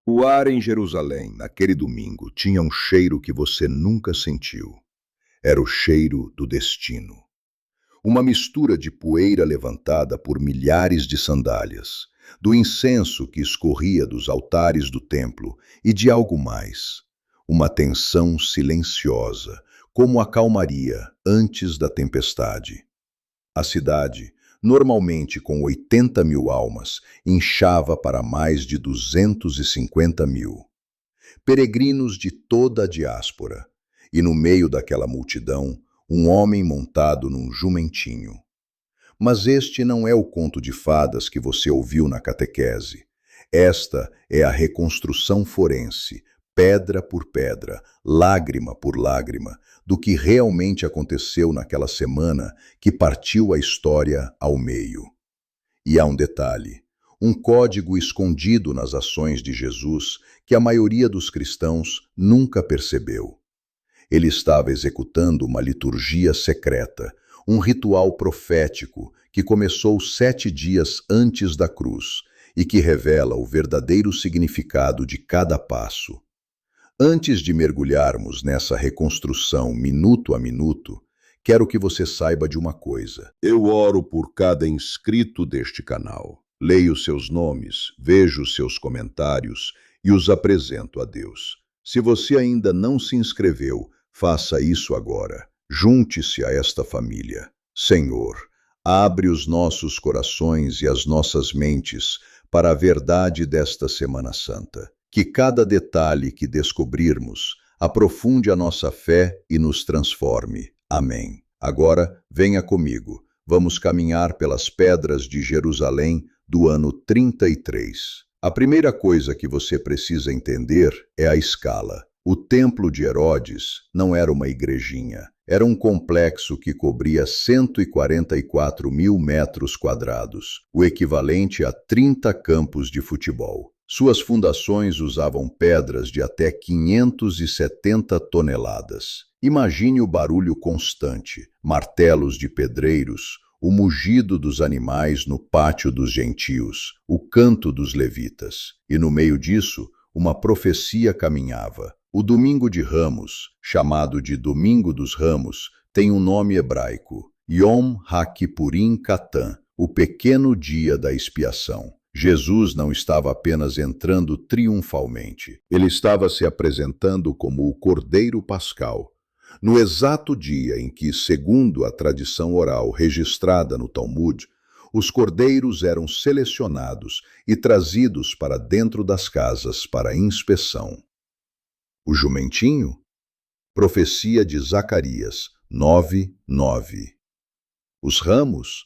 O ar em Jerusalém, naquele domingo, tinha um cheiro que você nunca sentiu. Era o cheiro do destino. Uma mistura de poeira levantada por milhares de sandálias, do incenso que escorria dos altares do templo e de algo mais. Uma tensão silenciosa, como a calmaria antes da tempestade. A cidade, normalmente com 80 mil almas, inchava para mais de 250 mil. Peregrinos de toda a diáspora. E no meio daquela multidão, um homem montado num jumentinho. Mas este não é o conto de fadas que você ouviu na catequese. Esta é a reconstrução forense, pedra por pedra, lágrima por lágrima, do que realmente aconteceu naquela semana que partiu a história ao meio. E há um detalhe, um código escondido nas ações de Jesus que a maioria dos cristãos nunca percebeu. Ele estava executando uma liturgia secreta, um ritual profético que começou 7 dias antes da cruz e que revela o verdadeiro significado de cada passo. Antes de mergulharmos nessa reconstrução minuto a minuto, quero que você saiba de uma coisa. Eu oro por cada inscrito deste canal. Leio seus nomes, vejo seus comentários e os apresento a Deus. Se você ainda não se inscreveu, faça isso agora. Junte-se a esta família. Senhor, abre os nossos corações e as nossas mentes para a verdade desta Semana Santa. Que cada detalhe que descobrirmos aprofunde a nossa fé e nos transforme. Amém. Agora, venha comigo. Vamos caminhar pelas pedras de Jerusalém do ano 33. A primeira coisa que você precisa entender é a escala. O Templo de Herodes não era uma igrejinha. Era um complexo que cobria 144 mil metros quadrados, o equivalente a 30 campos de futebol. Suas fundações usavam pedras de até 570 toneladas. Imagine o barulho constante, martelos de pedreiros, o mugido dos animais no pátio dos gentios, o canto dos levitas. E no meio disso, uma profecia caminhava. O Domingo de Ramos, chamado de Domingo dos Ramos, tem um nome hebraico, Yom HaKippurim Katan, o pequeno dia da expiação. Jesus não estava apenas entrando triunfalmente, ele estava se apresentando como o Cordeiro Pascal. No exato dia em que, segundo a tradição oral registrada no Talmud, os cordeiros eram selecionados e trazidos para dentro das casas para inspeção. O jumentinho? Profecia de Zacarias 9:9. Os ramos?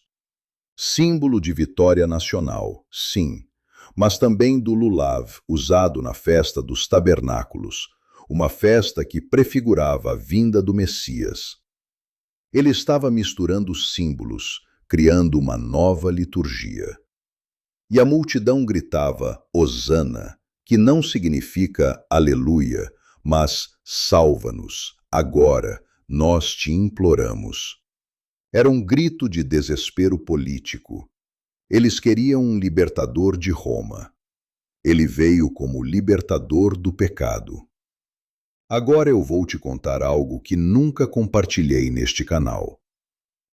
Símbolo de vitória nacional, sim, mas também do lulav, usado na festa dos tabernáculos, uma festa que prefigurava a vinda do Messias. Ele estava misturando símbolos, criando uma nova liturgia. E a multidão gritava Hosana, que não significa aleluia, mas salva-nos, agora, nós te imploramos. Era um grito de desespero político. Eles queriam um libertador de Roma. Ele veio como libertador do pecado. Agora eu vou te contar algo que nunca compartilhei neste canal.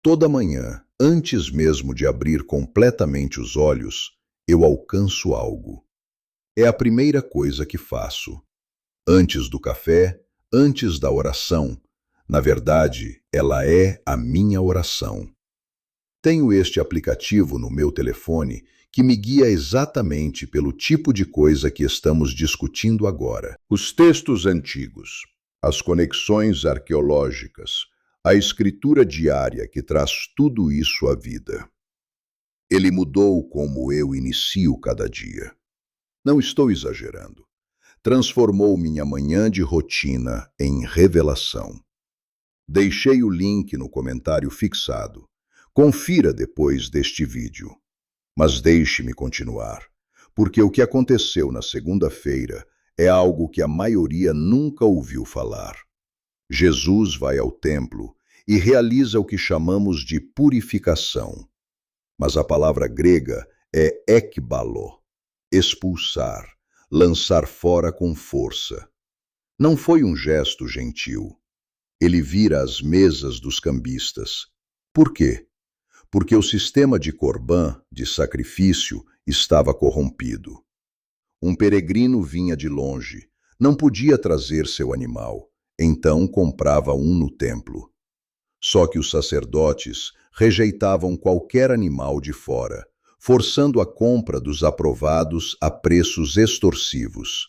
Toda manhã, antes mesmo de abrir completamente os olhos, eu alcanço algo. É a primeira coisa que faço. Antes do café, antes da oração. Na verdade, ela é a minha oração. Tenho este aplicativo no meu telefone que me guia exatamente pelo tipo de coisa que estamos discutindo agora. Os textos antigos, as conexões arqueológicas, a escritura diária que traz tudo isso à vida. Ele mudou como eu inicio cada dia. Não estou exagerando. Transformou minha manhã de rotina em revelação. Deixei o link no comentário fixado. Confira depois deste vídeo. Mas deixe-me continuar, porque o que aconteceu na segunda-feira é algo que a maioria nunca ouviu falar. Jesus vai ao templo e realiza o que chamamos de purificação. Mas a palavra grega é ekbalo, expulsar, lançar fora com força. Não foi um gesto gentil. Ele vira as mesas dos cambistas. Por quê? Porque o sistema de corbã, de sacrifício, estava corrompido. Um peregrino vinha de longe, não podia trazer seu animal, então comprava um no templo. Só que os sacerdotes rejeitavam qualquer animal de fora, forçando a compra dos aprovados a preços extorsivos.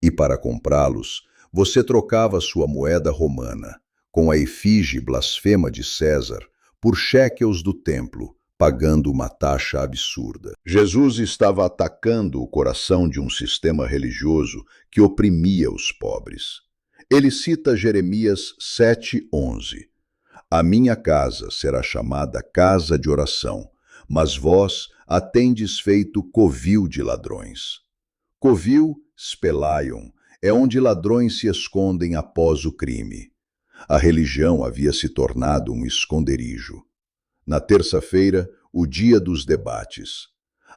E para comprá-los, você trocava sua moeda romana, com a efígie blasfema de César, por shequels do templo, pagando uma taxa absurda. Jesus estava atacando o coração de um sistema religioso que oprimia os pobres. Ele cita Jeremias 7:11. A minha casa será chamada casa de oração, mas vós a tendes feito covil de ladrões. Covil, spelaion, é onde ladrões se escondem após o crime. A religião havia se tornado um esconderijo. Na terça-feira, o dia dos debates.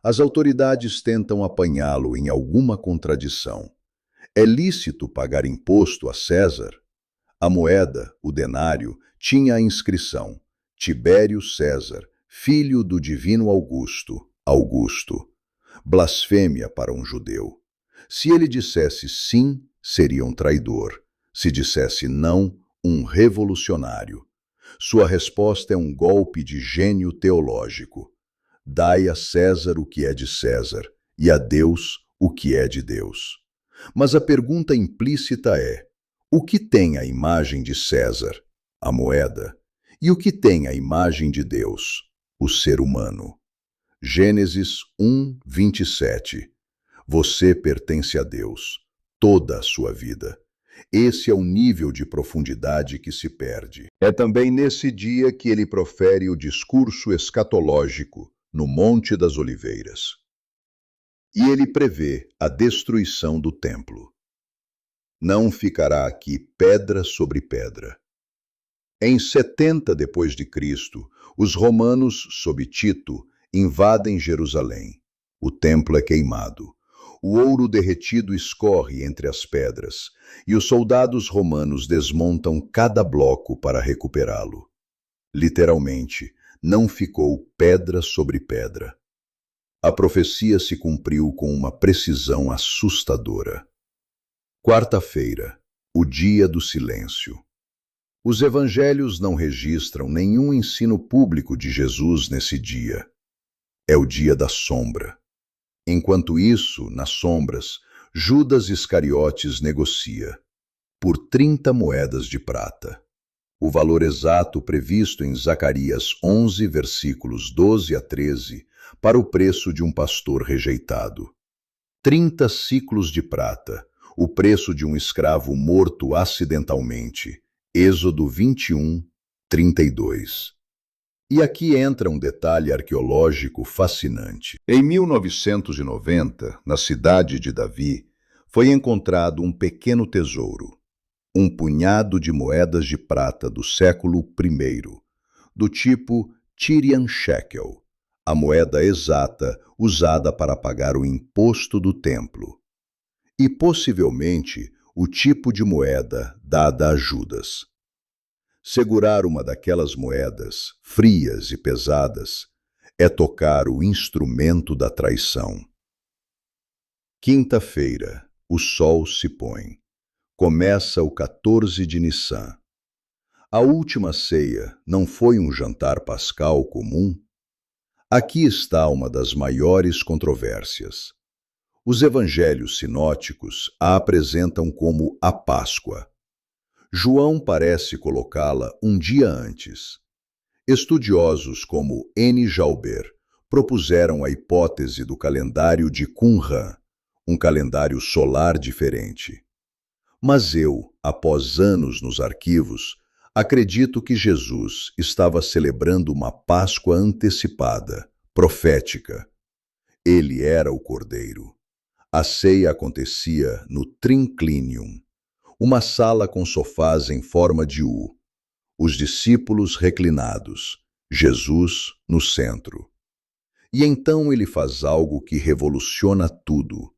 As autoridades tentam apanhá-lo em alguma contradição. É lícito pagar imposto a César? A moeda, o denário, tinha a inscrição: Tibério César, filho do divino Augusto, Augusto. Blasfêmia para um judeu. Se ele dissesse sim, seria um traidor. Se dissesse não, um revolucionário. Sua resposta é um golpe de gênio teológico. Dai a César o que é de César, e a Deus o que é de Deus. Mas a pergunta implícita é: o que tem a imagem de César? A moeda. E o que tem a imagem de Deus? O ser humano. Gênesis 1:27. Você pertence a Deus, toda a sua vida. Esse é o nível de profundidade que se perde. É também nesse dia que ele profere o discurso escatológico no Monte das Oliveiras. E ele prevê a destruição do templo. Não ficará aqui pedra sobre pedra. Em 70 depois de Cristo, os romanos, sob Tito, invadem Jerusalém. O templo é queimado. O ouro derretido escorre entre as pedras, e os soldados romanos desmontam cada bloco para recuperá-lo. Literalmente, não ficou pedra sobre pedra. A profecia se cumpriu com uma precisão assustadora. Quarta-feira, o dia do silêncio. Os evangelhos não registram nenhum ensino público de Jesus nesse dia. É o dia da sombra. Enquanto isso, nas sombras, Judas Iscariotes negocia por 30 moedas de prata. O valor exato previsto em Zacarias 11, versículos 12 a 13, para o preço de um pastor rejeitado. 30 siclos de prata, o preço de um escravo morto acidentalmente. Êxodo 21, 32. E aqui entra um detalhe arqueológico fascinante. Em 1990, na cidade de Davi, foi encontrado um pequeno tesouro, um punhado de moedas de prata do século I, do tipo Tyrian shekel, a moeda exata usada para pagar o imposto do templo. E possivelmente o tipo de moeda dada a Judas. Segurar uma daquelas moedas, frias e pesadas, é tocar o instrumento da traição. Quinta-feira, o sol se põe. Começa o 14 de Nissan. A última ceia não foi um jantar pascal comum? Aqui está uma das maiores controvérsias. Os evangelhos sinóticos a apresentam como a Páscoa. João parece colocá-la um dia antes. Estudiosos como N. Jauber propuseram a hipótese do calendário de Qumran, um calendário solar diferente. Mas eu, após anos nos arquivos, acredito que Jesus estava celebrando uma Páscoa antecipada, profética. Ele era o Cordeiro. A ceia acontecia no Triclinium, uma sala com sofás em forma de U. Os discípulos reclinados, Jesus no centro. E então ele faz algo que revoluciona tudo.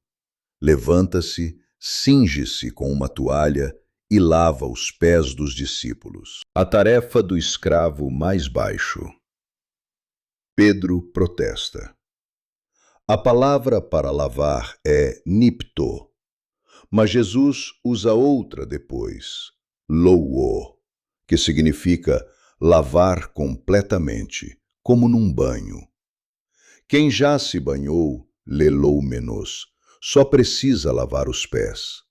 Levanta-se, cinge-se com uma toalha e lava os pés dos discípulos. A tarefa do escravo mais baixo. Pedro protesta. A palavra para lavar é nipto, mas Jesus usa outra depois, louo, que significa lavar completamente, como num banho. Quem já se banhou, leloumenos, só precisa lavar os pés.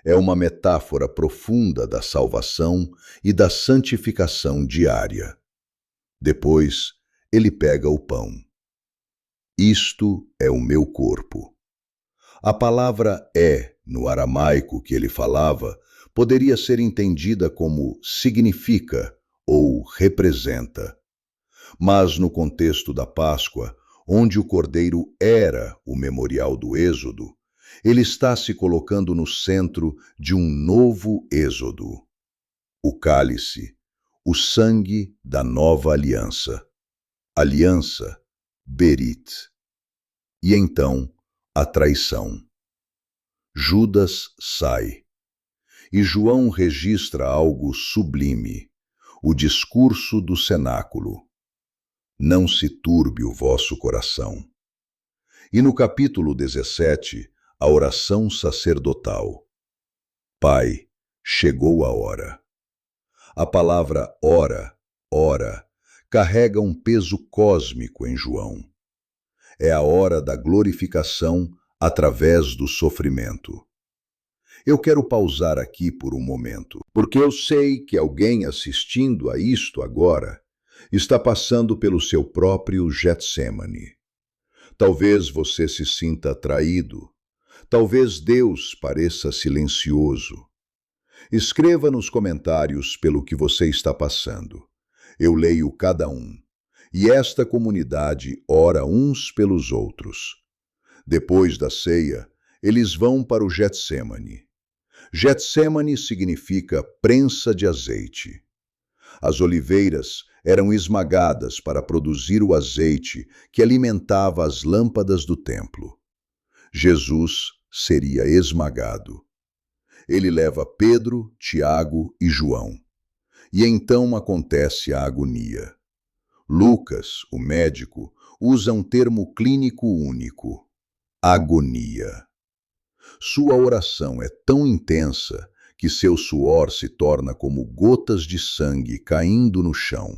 É uma metáfora profunda da salvação e da santificação diária. Depois, ele pega o pão. Isto é o meu corpo. A palavra no aramaico que ele falava, poderia ser entendida como significa ou representa. Mas no contexto da Páscoa, onde o cordeiro era o memorial do Êxodo, ele está se colocando no centro de um novo êxodo. O cálice, o sangue da nova aliança. Aliança, Berit. E então, a traição. Judas sai. E João registra algo sublime, o discurso do cenáculo. Não se turbe o vosso coração. E no capítulo 17, a oração sacerdotal. Pai, chegou a hora. A palavra hora, carrega um peso cósmico em João. É a hora da glorificação através do sofrimento. Eu quero pausar aqui por um momento, porque eu sei que alguém assistindo a isto agora está passando pelo seu próprio Getsemane. Talvez você se sinta traído. Talvez Deus pareça silencioso. Escreva nos comentários pelo que você está passando. Eu leio cada um. E esta comunidade ora uns pelos outros. Depois da ceia, eles vão para o Getsemane. Getsemane significa prensa de azeite. As oliveiras eram esmagadas para produzir o azeite que alimentava as lâmpadas do templo. Jesus seria esmagado. Ele leva Pedro, Tiago e João. E então acontece a agonia. Lucas, o médico, usa um termo clínico único: agonia. Sua oração é tão intensa que seu suor se torna como gotas de sangue caindo no chão.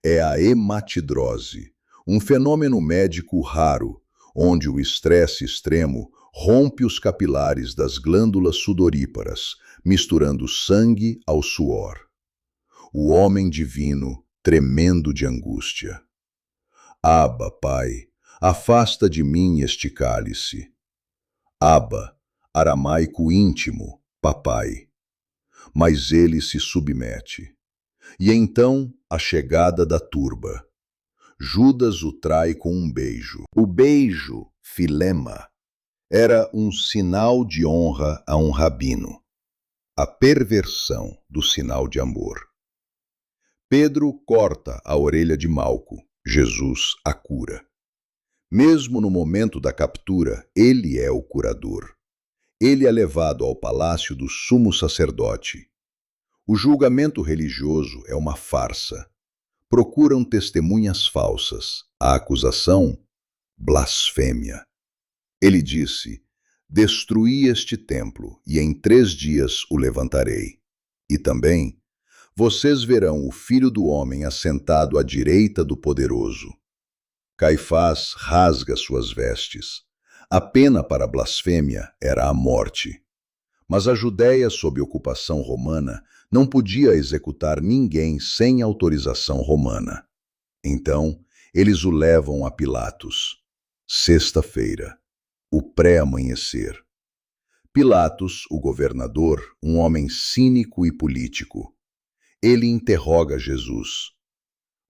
É a hematidrose, um fenômeno médico raro, onde o estresse extremo rompe os capilares das glândulas sudoríparas, misturando sangue ao suor. O homem divino, tremendo de angústia. Abba, Pai, afasta de mim este cálice. Abba, aramaico íntimo, papai. Mas ele se submete. E então a chegada da turba. Judas o trai com um beijo. O beijo, filema, era um sinal de honra a um rabino. A perversão do sinal de amor. Pedro corta a orelha de Malco. Jesus a cura. Mesmo no momento da captura, ele é o curador. Ele é levado ao palácio do sumo sacerdote. O julgamento religioso é uma farsa. Procuram testemunhas falsas. A acusação, blasfêmia. Ele disse: destruí este templo e em 3 dias o levantarei. E também, vocês verão o Filho do Homem assentado à direita do Poderoso. Caifás rasga suas vestes. A pena para a blasfêmia era a morte. Mas a Judéia, sob ocupação romana, não podia executar ninguém sem autorização romana. Então, eles o levam a Pilatos. Sexta-feira, o pré-amanhecer. Pilatos, o governador, um homem cínico e político. Ele interroga Jesus: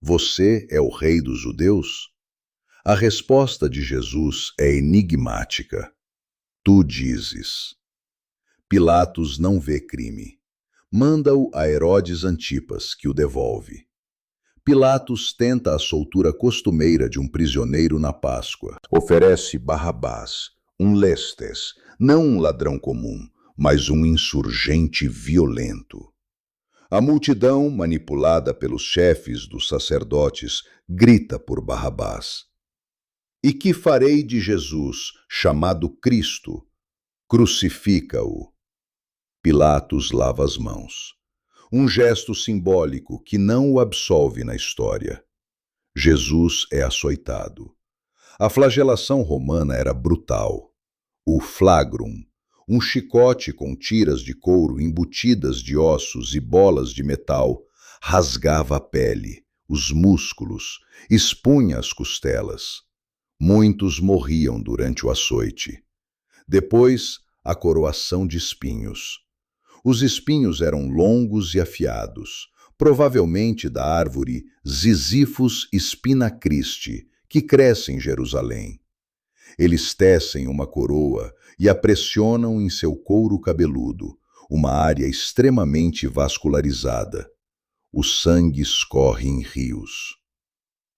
você é o rei dos judeus? A resposta de Jesus é enigmática. Tu dizes. Pilatos não vê crime. Manda-o a Herodes Antipas, que o devolve. Pilatos tenta a soltura costumeira de um prisioneiro na Páscoa. Oferece Barrabás, um lestes, não um ladrão comum, mas um insurgente violento. A multidão, manipulada pelos chefes dos sacerdotes, grita por Barrabás. E que farei de Jesus, chamado Cristo? Crucifica-o. Pilatos lava as mãos. Um gesto simbólico que não o absolve na história. Jesus é açoitado. A flagelação romana era brutal. O flagrum, um chicote com tiras de couro embutidas de ossos e bolas de metal, rasgava a pele, os músculos, expunha as costelas. Muitos morriam durante o açoite. Depois, a coroação de espinhos. Os espinhos eram longos e afiados, provavelmente da árvore Ziziphus spinacristi, que cresce em Jerusalém. Eles tecem uma coroa e a pressionam em seu couro cabeludo, uma área extremamente vascularizada. O sangue escorre em rios.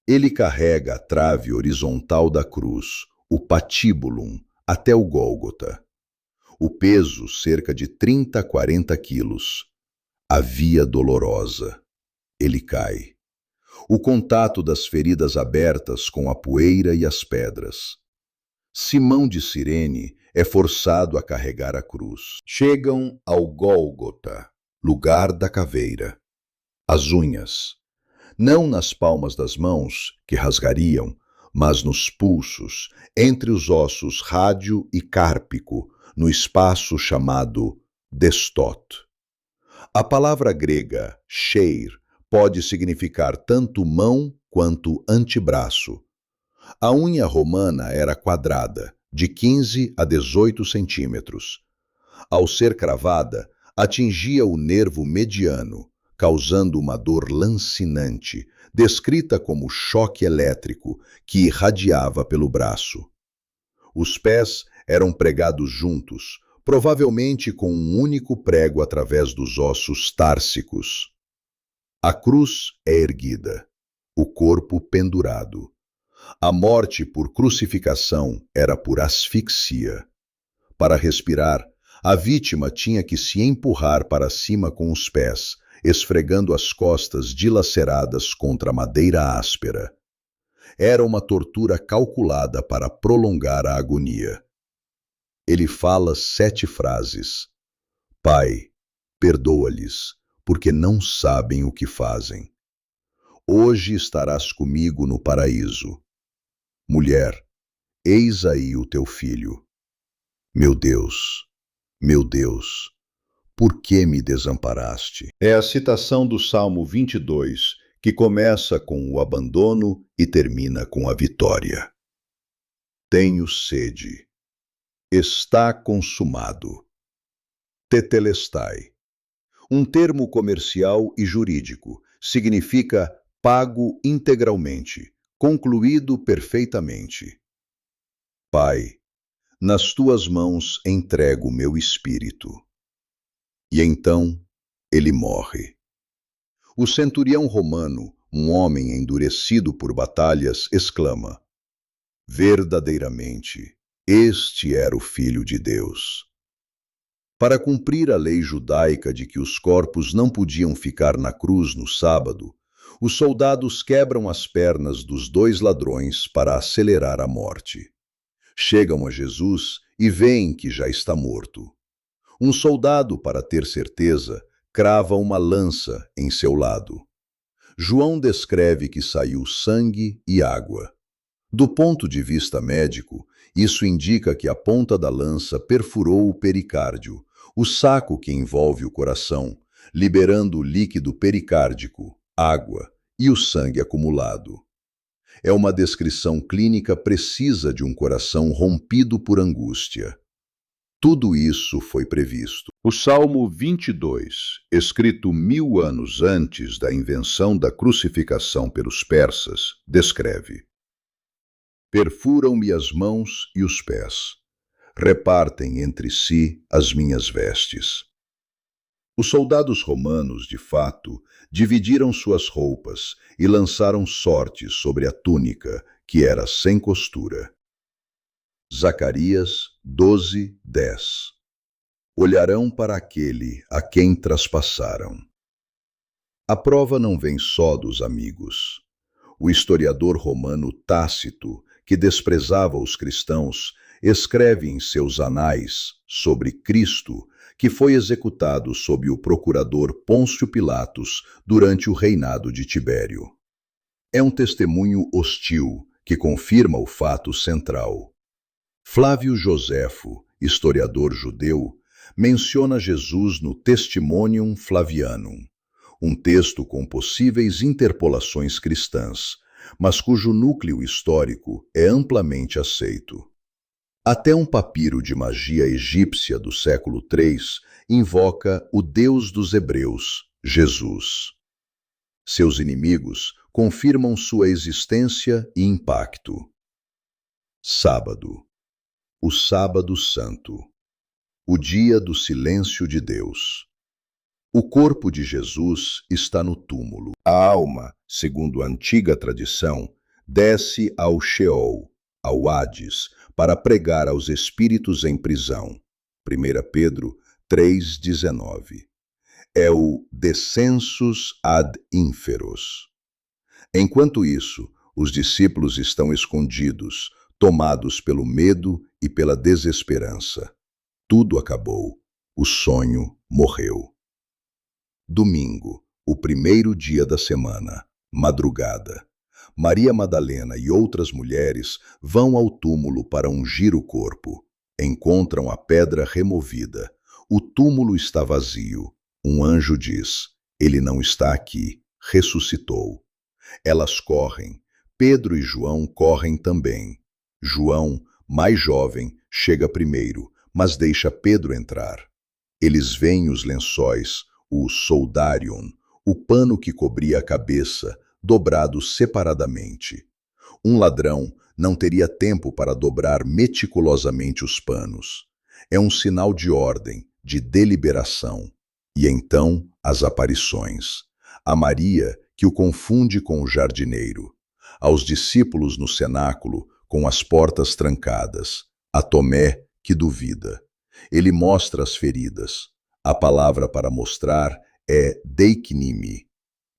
Ele carrega a trave horizontal da cruz, o patíbulum, até o Gólgota. O peso, cerca de 30 a 40 quilos. A via dolorosa. Ele cai. O contato das feridas abertas com a poeira e as pedras. Simão de Cirene é forçado a carregar a cruz. Chegam ao Gólgota, lugar da caveira. As unhas. Não nas palmas das mãos, que rasgariam, mas nos pulsos, entre os ossos rádio e cárpico, no espaço chamado destot. A palavra grega sheir pode significar tanto mão quanto antebraço. A unha romana era quadrada, de 15 a 18 centímetros. Ao ser cravada, atingia o nervo mediano, causando uma dor lancinante, descrita como choque elétrico, que irradiava pelo braço. Os pés eram pregados juntos, provavelmente com um único prego através dos ossos társicos. A cruz é erguida, o corpo pendurado. A morte por crucificação era por asfixia. Para respirar, a vítima tinha que se empurrar para cima com os pés, esfregando as costas dilaceradas contra a madeira áspera. Era uma tortura calculada para prolongar a agonia. Ele fala 7 frases. Pai, perdoa-lhes, porque não sabem o que fazem. Hoje estarás comigo no paraíso. Mulher, eis aí o teu filho. Meu Deus, por que me desamparaste? É a citação do Salmo 22, que começa com o abandono e termina com a vitória. Tenho sede. Está consumado. Tetelestai. Um termo comercial e jurídico, significa pago integralmente, concluído perfeitamente. Pai, nas tuas mãos entrego o meu espírito. E então ele morre. O centurião romano, um homem endurecido por batalhas, exclama: verdadeiramente, este era o Filho de Deus. Para cumprir a lei judaica de que os corpos não podiam ficar na cruz no sábado, os soldados quebram as pernas dos 2 ladrões para acelerar a morte. Chegam a Jesus e veem que já está morto. Um soldado, para ter certeza, crava uma lança em seu lado. João descreve que saiu sangue e água. Do ponto de vista médico, isso indica que a ponta da lança perfurou o pericárdio, o saco que envolve o coração, liberando o líquido pericárdico, água e o sangue acumulado. É uma descrição clínica precisa de um coração rompido por angústia. Tudo isso foi previsto. O Salmo 22, escrito 1000 anos antes da invenção da crucificação pelos persas, descreve: perfuram-me as mãos e os pés, repartem entre si as minhas vestes. Os soldados romanos, de fato, dividiram suas roupas e lançaram sortes sobre a túnica, que era sem costura. Zacarias 12, 10. Olharão para aquele a quem traspassaram. A prova não vem só dos amigos. O historiador romano Tácito, que desprezava os cristãos, escreve em seus anais sobre Cristo, que foi executado sob o procurador Pôncio Pilatos durante o reinado de Tibério. É um testemunho hostil que confirma o fato central. Flávio Joséfo, historiador judeu, menciona Jesus no Testimonium Flavianum, um texto com possíveis interpolações cristãs, mas cujo núcleo histórico é amplamente aceito. Até um papiro de magia egípcia do século III invoca o Deus dos Hebreus, Jesus. Seus inimigos confirmam sua existência e impacto. Sábado. O Sábado Santo. O dia do silêncio de Deus. O corpo de Jesus está no túmulo. A alma, segundo a antiga tradição, desce ao Sheol, ao Hades, para pregar aos espíritos em prisão. 1 Pedro 3,19. É o descensus ad inferos. Enquanto isso, os discípulos estão escondidos, tomados pelo medo e pela desesperança. Tudo acabou. O sonho morreu. Domingo, o primeiro dia da semana, madrugada. Maria Madalena e outras mulheres vão ao túmulo para ungir o corpo. Encontram a pedra removida. O túmulo está vazio. Um anjo diz: ele não está aqui, ressuscitou. Elas correm. Pedro e João correm também. João, mais jovem, chega primeiro, mas deixa Pedro entrar. Eles veem os lençóis, o soldarion, o pano que cobria a cabeça, dobrado separadamente. Um ladrão não teria tempo para dobrar meticulosamente os panos. É um sinal de ordem, de deliberação. E então, as aparições. A Maria, que o confunde com o jardineiro. Aos discípulos no cenáculo, com as portas trancadas. A Tomé, que duvida. Ele mostra as feridas. A palavra para mostrar é deiknimi.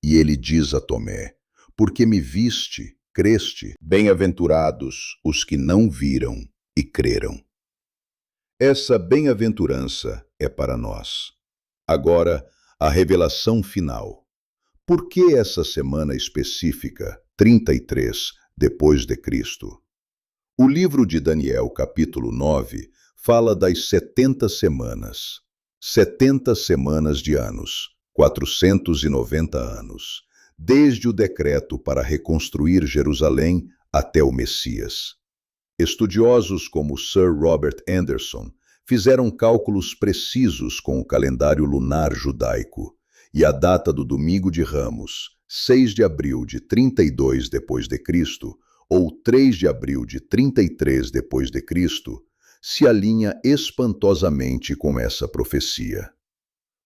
E ele diz a Tomé: porque me viste, creste, bem-aventurados os que não viram e creram. Essa bem-aventurança é para nós. Agora, a revelação final. Por que essa semana específica, 33 depois de Cristo? O livro de Daniel, capítulo 9, fala das 70 semanas. 70 semanas de anos, 490 anos, desde o decreto para reconstruir Jerusalém até o Messias. Estudiosos como Sir Robert Anderson fizeram cálculos precisos com o calendário lunar judaico, e a data do Domingo de Ramos, 6 de abril de 32 depois de Cristo, ou 3 de abril de 33 depois de Cristo, se alinha espantosamente com essa profecia.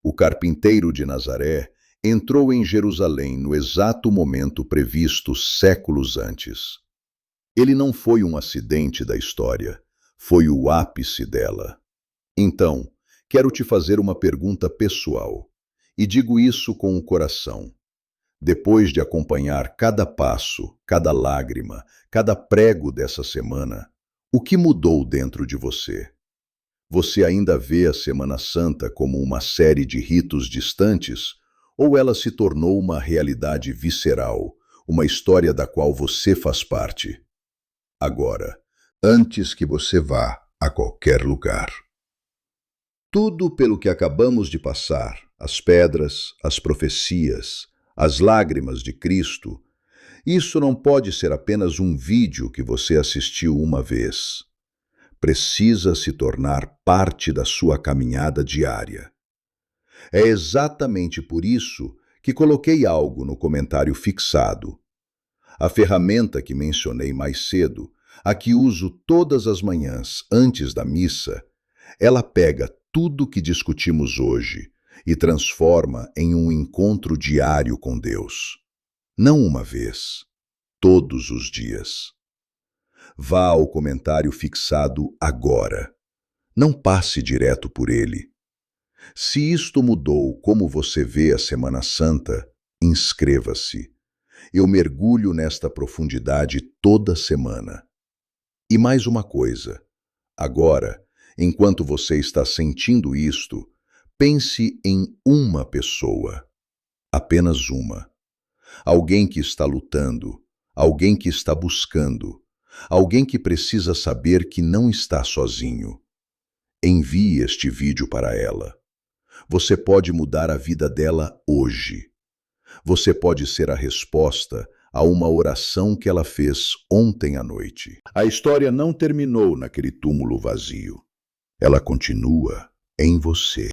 O carpinteiro de Nazaré entrou em Jerusalém no exato momento previsto séculos antes. Ele não foi um acidente da história, foi o ápice dela. Então, quero te fazer uma pergunta pessoal, e digo isso com o coração. Depois de acompanhar cada passo, cada lágrima, cada prego dessa semana, o que mudou dentro de você? Você ainda vê a Semana Santa como uma série de ritos distantes, ou ela se tornou uma realidade visceral, uma história da qual você faz parte? Agora, antes que você vá a qualquer lugar. Tudo pelo que acabamos de passar, as pedras, as profecias, as lágrimas de Cristo, isso não pode ser apenas um vídeo que você assistiu uma vez. Precisa se tornar parte da sua caminhada diária. É exatamente por isso que coloquei algo no comentário fixado. A ferramenta que mencionei mais cedo, a que uso todas as manhãs antes da missa, ela pega tudo que discutimos hoje e transforma em um encontro diário com Deus. Não uma vez, todos os dias. Vá ao comentário fixado agora. Não passe direto por ele. Se isto mudou como você vê a Semana Santa, inscreva-se. Eu mergulho nesta profundidade toda semana. E mais uma coisa. Agora, enquanto você está sentindo isto, pense em uma pessoa. Apenas uma. Alguém que está lutando, alguém que está buscando, alguém que precisa saber que não está sozinho. Envie este vídeo para ela. Você pode mudar a vida dela hoje. Você pode ser a resposta a uma oração que ela fez ontem à noite. A história não terminou naquele túmulo vazio. Ela continua em você.